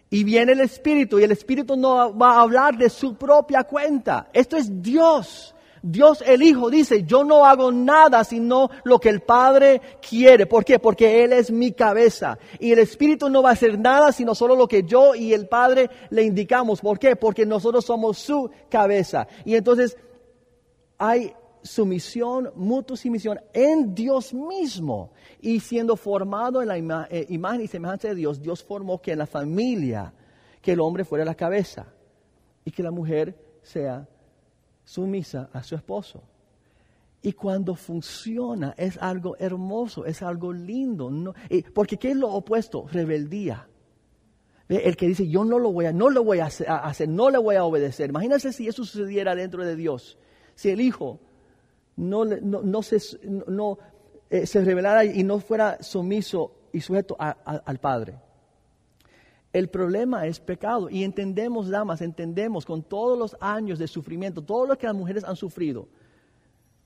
Y viene el Espíritu, y el Espíritu no va a hablar de su propia cuenta. Esto es Dios. Dios el Hijo dice, yo no hago nada sino lo que el Padre quiere. ¿Por qué? Porque Él es mi cabeza. Y el Espíritu no va a hacer nada sino solo lo que yo y el Padre le indicamos. ¿Por qué? Porque nosotros somos su cabeza. Y entonces hay sumisión, mutua sumisión en Dios mismo. Y siendo formado en la imagen y semejanza de Dios, Dios formó que en la familia, que el hombre fuera la cabeza y que la mujer sea sumisa a su esposo. Y cuando funciona es algo hermoso, es algo lindo. Porque ¿qué es lo opuesto? Rebeldía. El que dice yo no lo voy a hacer, no le voy a obedecer. Imagínense si eso sucediera dentro de Dios. Si el Hijo se rebelara y no fuera sumiso y sujeto al Padre. El problema es pecado. Y entendemos, damas, con todos los años de sufrimiento, todo lo que las mujeres han sufrido,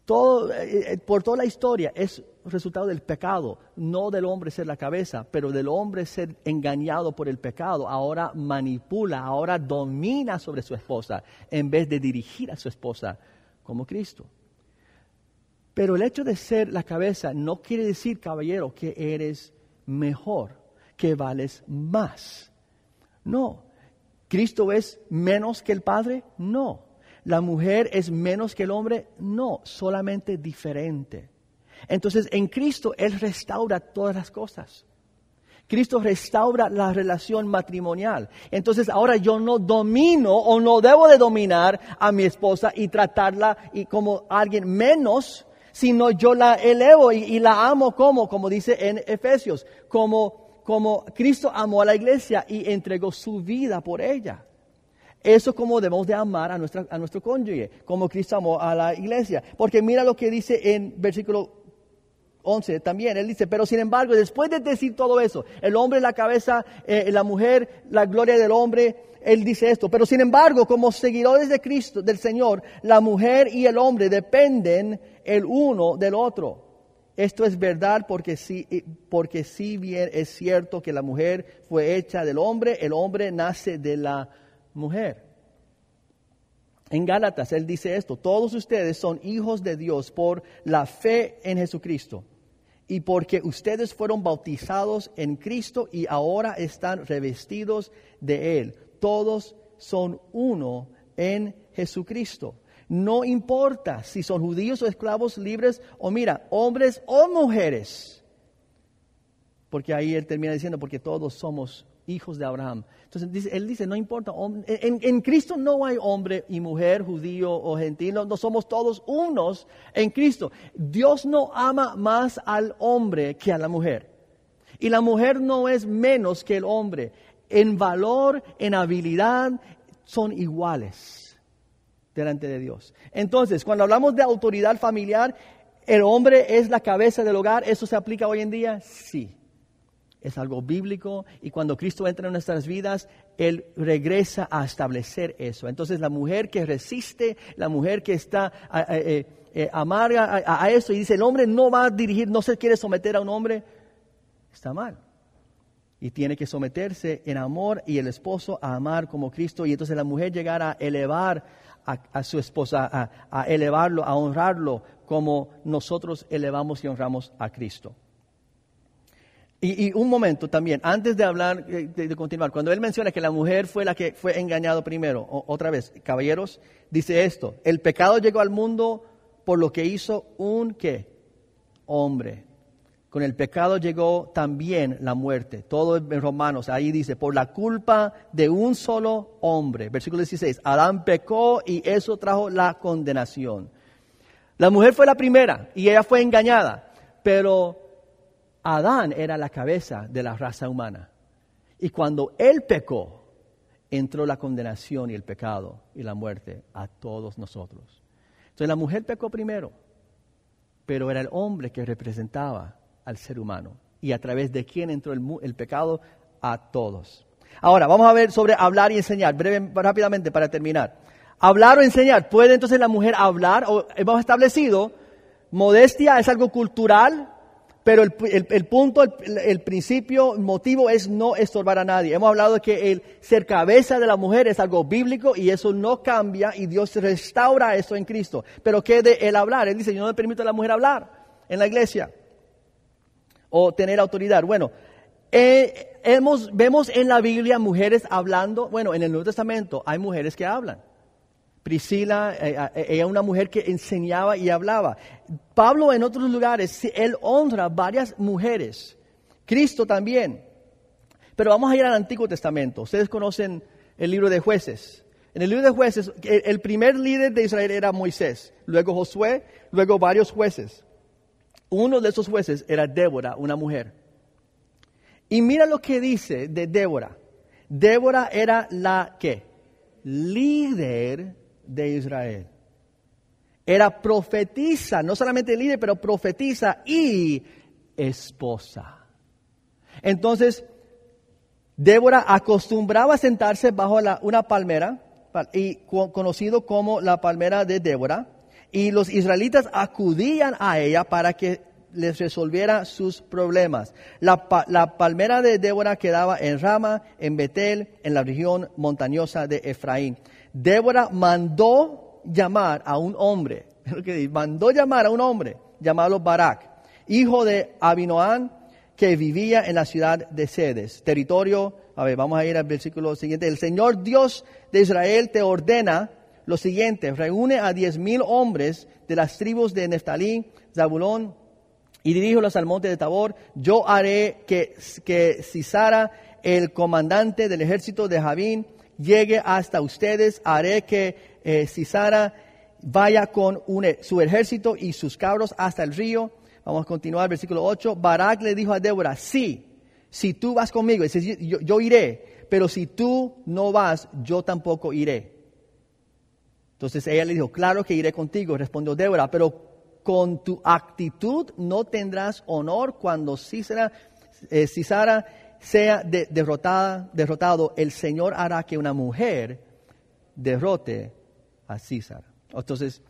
por toda la historia, es resultado del pecado. No del hombre ser la cabeza, pero del hombre ser engañado por el pecado. Ahora manipula, ahora domina sobre su esposa, en vez de dirigir a su esposa como Cristo. Pero el hecho de ser la cabeza no quiere decir, caballero, que eres mejor, que vales más. No. ¿Cristo es menos que el Padre? No. ¿La mujer es menos que el hombre? No, solamente diferente. Entonces, en Cristo, Él restaura todas las cosas. Cristo restaura la relación matrimonial. Entonces ahora yo no domino o no debo de dominar a mi esposa y tratarla como alguien menos, sino yo la elevo y la amo como dice en Efesios, como Cristo amó a la iglesia y entregó su vida por ella. Eso como debemos de amar a nuestro cónyuge, como Cristo amó a la iglesia. Porque mira lo que dice en versículo 11 también, él dice, pero sin embargo, después de decir todo eso, el hombre la cabeza, la mujer, la gloria del hombre, él dice esto, pero sin embargo, como seguidores de Cristo, del Señor, la mujer y el hombre dependen el uno del otro. Esto es verdad porque si bien es cierto que la mujer fue hecha del hombre, el hombre nace de la mujer. En Gálatas, él dice esto, todos ustedes son hijos de Dios por la fe en Jesucristo y porque ustedes fueron bautizados en Cristo y ahora están revestidos de Él. Todos son uno en Jesucristo. No importa si son judíos o esclavos libres o mira, hombres o mujeres. Porque ahí él termina diciendo, porque todos somos hijos de Abraham. Entonces él dice, no importa, en Cristo no hay hombre y mujer, judío o gentil, no somos todos unos en Cristo. Dios no ama más al hombre que a la mujer. Y la mujer no es menos que el hombre. En valor, en habilidad, son iguales delante de Dios. Entonces, cuando hablamos de autoridad familiar, ¿el hombre es la cabeza del hogar? ¿Eso se aplica hoy en día? Sí. Es algo bíblico y cuando Cristo entra en nuestras vidas, Él regresa a establecer eso. Entonces la mujer que resiste, la mujer que está amarga a eso y dice el hombre no va a dirigir, no se quiere someter a un hombre, está mal. Y tiene que someterse en amor y el esposo a amar como Cristo. Y entonces la mujer llegar a elevar a su esposa, a elevarlo, a honrarlo como nosotros elevamos y honramos a Cristo. Y un momento también, antes de hablar, de continuar, cuando él menciona que la mujer fue la que fue engañada primero, otra vez, caballeros, dice esto, el pecado llegó al mundo por lo que hizo un, ¿qué? Hombre. Con el pecado llegó también la muerte. Todo en Romanos, ahí dice, por la culpa de un solo hombre. Versículo 16, Adán pecó y eso trajo la condenación. La mujer fue la primera y ella fue engañada, pero Adán era la cabeza de la raza humana. Y cuando él pecó, entró la condenación y el pecado y la muerte a todos nosotros. Entonces la mujer pecó primero, pero era el hombre que representaba al ser humano. Y a través de quién entró el pecado a todos. Ahora, vamos a ver sobre hablar y enseñar, rápidamente para terminar. Hablar o enseñar, ¿puede entonces la mujer hablar? Hemos establecido, modestia es algo cultural, pero el punto, el principio, el motivo es no estorbar a nadie. Hemos hablado de que el ser cabeza de la mujer es algo bíblico y eso no cambia y Dios restaura eso en Cristo. Pero ¿qué de el hablar? Él dice, yo no le permito a la mujer hablar en la iglesia o tener autoridad. Bueno, vemos en la Biblia mujeres hablando. Bueno, en el Nuevo Testamento hay mujeres que hablan. Priscila, ella una mujer que enseñaba y hablaba. Pablo en otros lugares, él honra varias mujeres. Cristo también. Pero vamos a ir al Antiguo Testamento. Ustedes conocen el libro de Jueces. En el libro de Jueces, el primer líder de Israel era Moisés. Luego Josué, luego varios jueces. Uno de esos jueces era Débora, una mujer. Y mira lo que dice de Débora. Débora era la, ¿qué? Líder de Israel. Era profetisa, no solamente líder, pero profetisa y esposa. Entonces, Débora acostumbraba a sentarse bajo una palmera, y conocido como la palmera de Débora, y los israelitas acudían a ella para que les resolviera sus problemas. La palmera de Débora quedaba en Rama, en Betel, en la región montañosa de Efraín. Débora mandó llamar a un hombre, llamado Barak, hijo de Abinoam, que vivía en la ciudad de Cedes, territorio. A ver, vamos a ir al versículo siguiente. El Señor Dios de Israel te ordena lo siguiente: reúne a 10,000 hombres de las tribus de Neftalí, Zabulón Y diríjolos al monte de Tabor. Yo haré que Sisara, el comandante del ejército de Jabín, llegue hasta ustedes. Haré que Sisara vaya con su ejército y sus cabros hasta el río. Vamos a continuar, versículo 8. Barak le dijo a Débora, sí, si tú vas conmigo, es decir, yo iré, pero si tú no vas, yo tampoco iré. Entonces ella le dijo, claro que iré contigo, respondió Débora, pero con tu actitud no tendrás honor cuando Sisara sea derrotado. El Señor hará que una mujer derrote a Sisara. Entonces,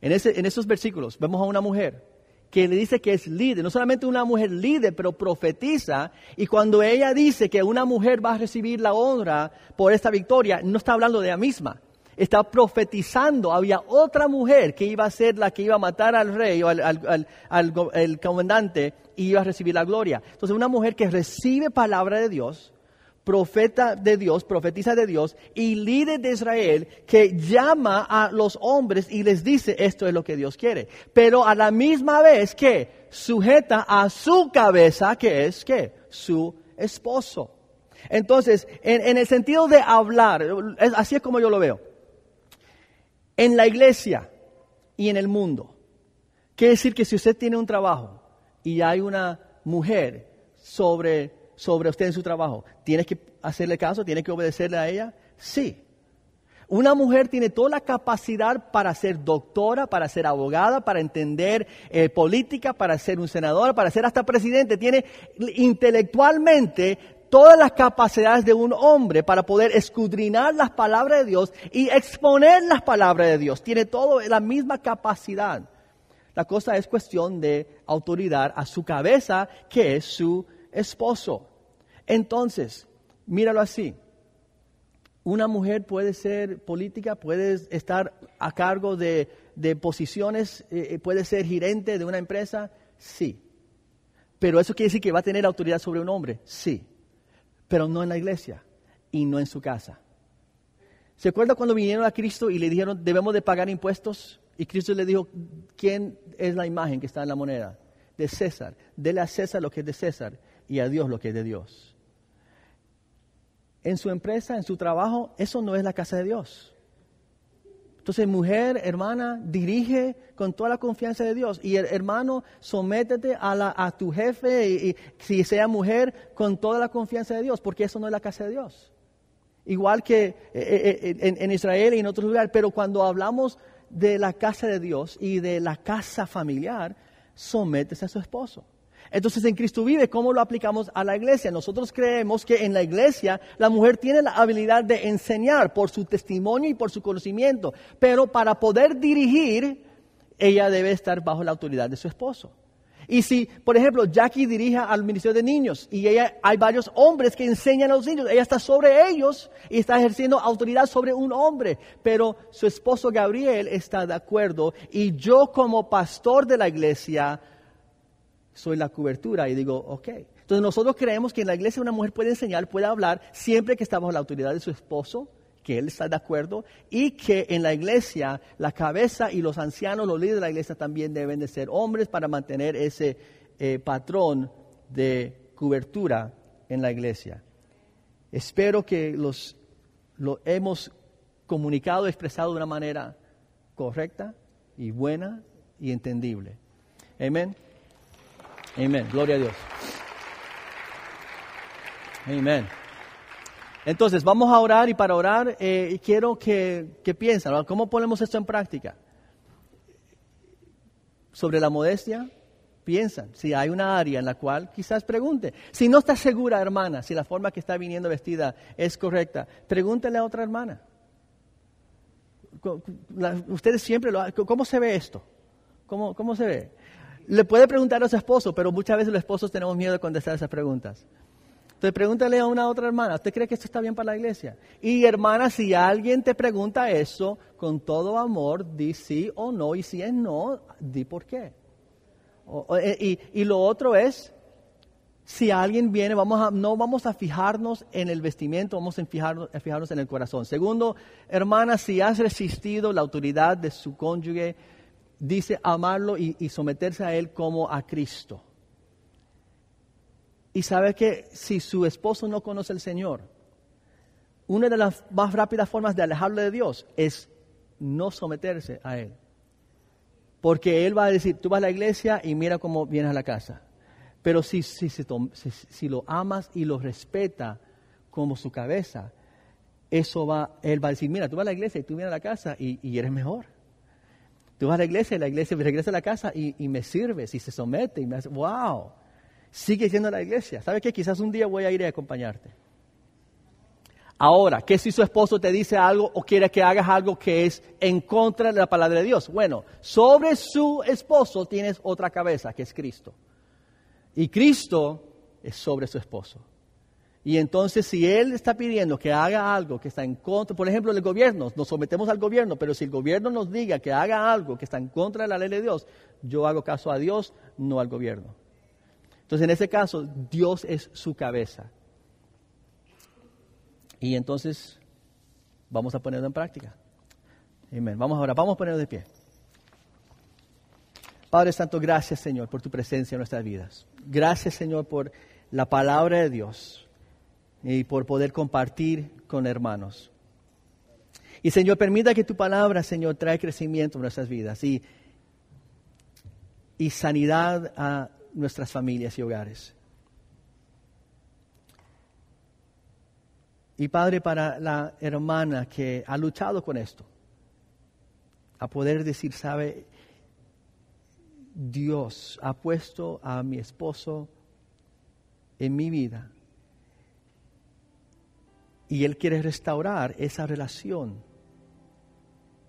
en esos versículos vemos a una mujer que le dice que es líder, no solamente una mujer líder, pero profetiza. Y cuando ella dice que una mujer va a recibir la honra por esta victoria, no está hablando de ella misma. Está profetizando, había otra mujer que iba a ser la que iba a matar al rey o al comandante y iba a recibir la gloria. Entonces una mujer que recibe palabra de Dios, profeta de Dios, profetiza de Dios y líder de Israel que llama a los hombres y les dice esto es lo que Dios quiere. Pero a la misma vez que sujeta a su cabeza que es ¿qué? Su esposo. Entonces en el sentido de hablar, así es como yo lo veo. En la iglesia y en el mundo, quiere decir que si usted tiene un trabajo y hay una mujer sobre usted en su trabajo, ¿tiene que hacerle caso? ¿Tiene que obedecerle a ella? Sí. Una mujer tiene toda la capacidad para ser doctora, para ser abogada, para entender política, para ser un senador, para ser hasta presidente. Tiene intelectualmente todas las capacidades de un hombre para poder escudriñar las palabras de Dios y exponer las palabras de Dios. Tiene todo la misma capacidad. La cosa es cuestión de autoridad a su cabeza, que es su esposo. Entonces, míralo así. Una mujer puede ser política, puede estar a cargo de posiciones, puede ser gerente de una empresa, sí. Pero eso quiere decir que va a tener autoridad sobre un hombre, sí. Pero no en la iglesia y no en su casa. ¿Se acuerda cuando vinieron a Cristo y le dijeron, debemos de pagar impuestos? Y Cristo le dijo, ¿quién es la imagen que está en la moneda? De César. Dele a César lo que es de César y a Dios lo que es de Dios. En su empresa, en su trabajo, eso no es la casa de Dios. Entonces, mujer, hermana, dirige con toda la confianza de Dios. Y hermano, sométete a tu jefe, y si sea mujer, con toda la confianza de Dios, porque eso no es la casa de Dios. Igual que en Israel y en otros lugares, pero cuando hablamos de la casa de Dios y de la casa familiar, sométese a su esposo. Entonces en Cristo Vive, ¿cómo lo aplicamos a la iglesia? Nosotros creemos que en la iglesia la mujer tiene la habilidad de enseñar por su testimonio y por su conocimiento, pero para poder dirigir, ella debe estar bajo la autoridad de su esposo. Y si, por ejemplo, Jackie dirige al ministerio de niños y hay varios hombres que enseñan a los niños, ella está sobre ellos y está ejerciendo autoridad sobre un hombre, pero su esposo Gabriel está de acuerdo y yo como pastor de la iglesia soy la cobertura y digo, ok. Entonces nosotros creemos que en la iglesia una mujer puede enseñar, puede hablar, siempre que está bajo la autoridad de su esposo, que él está de acuerdo, y que en la iglesia la cabeza y los ancianos, los líderes de la iglesia también deben de ser hombres para mantener ese patrón de cobertura en la iglesia. Espero que lo hemos comunicado, expresado de una manera correcta y buena y entendible. Amén. Amén. Gloria a Dios. Amén. Entonces, vamos a orar y para orar quiero que piensen, ¿no? ¿Cómo ponemos esto en práctica? Sobre la modestia, piensan. Si hay una área en la cual quizás pregunte. Si no está segura, hermana, si la forma que está viniendo vestida es correcta, pregúntele a otra hermana. Ustedes siempre lo hacen. ¿Cómo se ve esto? ¿Cómo se ve? Le puede preguntar a su esposo, pero muchas veces los esposos tenemos miedo de contestar esas preguntas. Entonces pregúntale a una otra hermana, ¿usted cree que esto está bien para la iglesia? Y hermana, si alguien te pregunta eso, con todo amor, di sí o no, y si es no, di por qué. Y lo otro es, si alguien viene, no vamos a fijarnos en el vestimento, vamos a fijarnos en el corazón. Segundo, hermana, si has resistido la autoridad de su cónyuge, dice amarlo y someterse a Él como a Cristo. Y sabe que si su esposo no conoce al Señor, una de las más rápidas formas de alejarlo de Dios es no someterse a Él. Porque Él va a decir, tú vas a la iglesia y mira cómo vienes a la casa. Pero si lo amas y lo respeta como su cabeza, Él va a decir, mira, tú vas a la iglesia y tú vienes a la casa y eres mejor. Tú vas a la iglesia regresa a la casa y me sirves y se somete y me hace, wow, sigue yendo a la iglesia. ¿Sabes qué? Quizás un día voy a ir a acompañarte. Ahora, ¿qué si su esposo te dice algo o quiere que hagas algo que es en contra de la palabra de Dios? Bueno, sobre su esposo tienes otra cabeza, que es Cristo. Y Cristo es sobre su esposo. Y entonces si Él está pidiendo que haga algo que está en contra, por ejemplo, el gobierno, nos sometemos al gobierno, pero si el gobierno nos diga que haga algo que está en contra de la ley de Dios, yo hago caso a Dios, no al gobierno. Entonces en ese caso, Dios es su cabeza. Y entonces vamos a ponerlo en práctica. Amén. Vamos a ponerlo de pie. Padre Santo, gracias Señor por tu presencia en nuestras vidas. Gracias Señor por la palabra de Dios y por poder compartir con hermanos. Y Señor, permita que tu palabra, Señor, trae crecimiento en nuestras vidas y sanidad a nuestras familias y hogares. Y Padre, para la hermana que ha luchado con esto, a poder decir, sabe, Dios ha puesto a mi esposo en mi vida y Él quiere restaurar esa relación.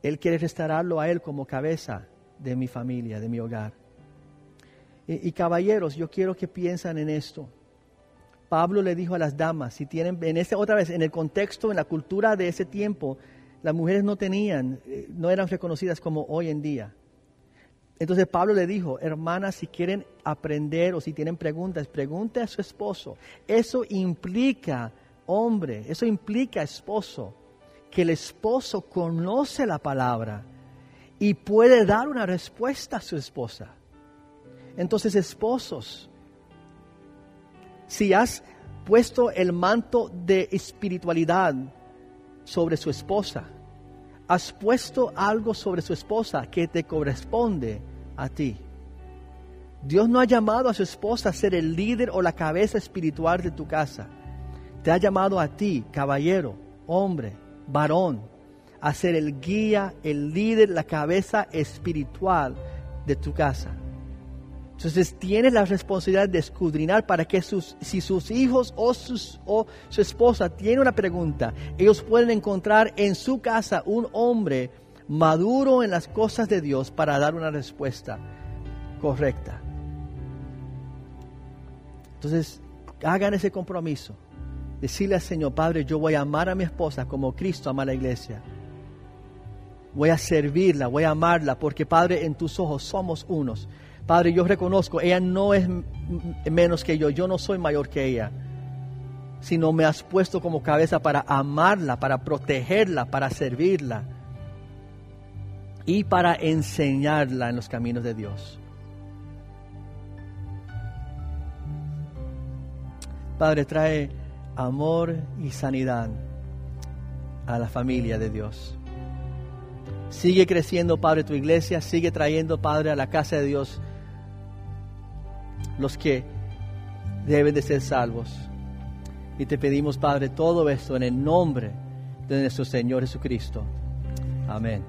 Él quiere restaurarlo a Él como cabeza de mi familia, de mi hogar. Y caballeros, yo quiero que piensen en esto. Pablo le dijo a las damas, si tienen, otra vez, en el contexto, en la cultura de ese tiempo, las mujeres no eran reconocidas como hoy en día. Entonces Pablo le dijo, hermanas, si quieren aprender o si tienen preguntas, pregunte a su esposo. Eso implica, hombre, eso implica esposo, que el esposo conoce la palabra y puede dar una respuesta a su esposa. Entonces, esposos, si has puesto el manto de espiritualidad sobre su esposa, has puesto algo sobre su esposa que te corresponde a ti. Dios no ha llamado a su esposa a ser el líder o la cabeza espiritual de tu casa. Te ha llamado a ti, caballero, hombre, varón, a ser el guía, el líder, la cabeza espiritual de tu casa. Entonces tienes la responsabilidad de escudriñar para que si sus hijos o su esposa tienen una pregunta, ellos pueden encontrar en su casa un hombre maduro en las cosas de Dios para dar una respuesta correcta. Entonces hagan ese compromiso. Decirle al Señor, Padre, yo voy a amar a mi esposa como Cristo ama a la iglesia. Voy a servirla, voy a amarla, porque Padre, en tus ojos somos unos. Padre, yo reconozco, ella no es menos que yo no soy mayor que ella, sino me has puesto como cabeza para amarla, para protegerla, para servirla y para enseñarla en los caminos de Dios. Padre, trae amor y sanidad a la familia de Dios. Sigue creciendo, Padre, tu iglesia, sigue trayendo, Padre, a la casa de Dios los que deben de ser salvos. Y te pedimos, Padre, todo esto en el nombre de nuestro Señor Jesucristo. Amén.